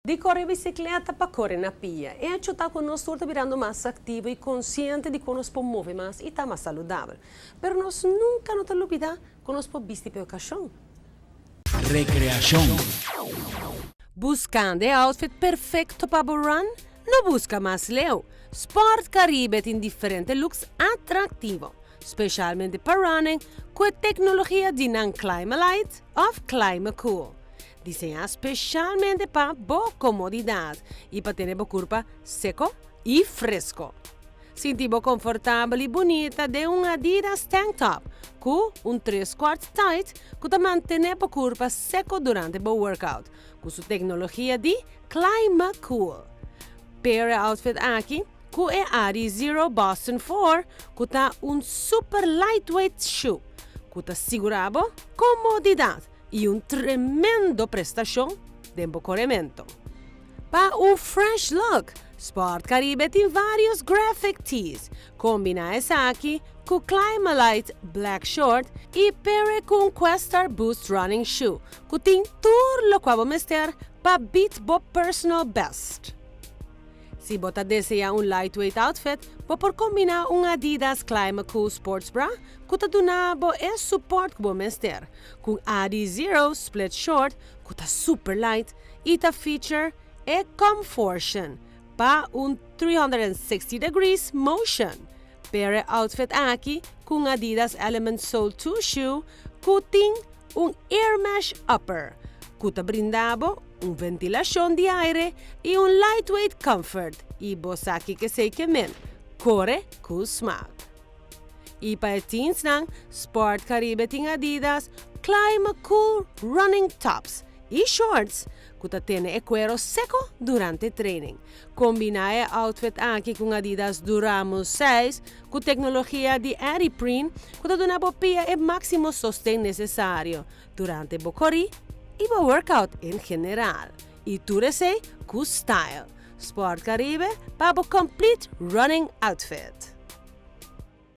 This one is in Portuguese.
De correr bicicleta para correr na pia e ajudar com nós estar virando mais ativo e consciente de que nós podemos mover mais e estar mais saudável. Mas nós nunca nos olvidamos que nós podemos vestir para ocasião. Recreação. Buscando o outfit perfeito para o run? Não busca mais leu. Sport Caribe tem diferentes looks atrativos, especialmente para running, com a tecnologia de Climate ou Climate Cool. Diseñada especialmente para boa comodidade e para ter o corpo seco e fresco. Sinti-me confortável e bonita de Adidas Tank Top com 3/4 tight que mantém o corpo seco durante o workout, com sua tecnologia de Climate Cool. Pair outfit aqui com o Adi Zero Boston 4, que está super lightweight shoe, que segura comodidade e tremendo prestação de corrimento. Para fresh look, Sport Caribe tem vários graphic tees. Combina essa aqui com Climalite Black Short e pere com Questar Boost Running Shoe, que tem tudo o que vamos ter para beat bo personal best. Se você deseja lightweight outfit, pode combinar Adidas Climate Cool Sports Bra que te dá o suporte que vamos ter, com Adi Zero Split Short que super light e te feature e comfortion para 360 degrees motion. Pere outfit aqui com Adidas Element Soul 2 Shoe que tem air mesh upper que te brinda ventilação de aire e lightweight comfort. E você aqui que sei que corre com smart. E para teens, Sport Caribe tem Adidas Climate Cool Running Tops e Shorts que tem o cuero seco durante o treino. Combina o outfit aqui com Adidas Duramos 6 com tecnologia de Adiprene que te dá o máximo sostén necessário durante o corrida e o workout em geral. E tu sei com style. Sport Caribe para o complete running outfit.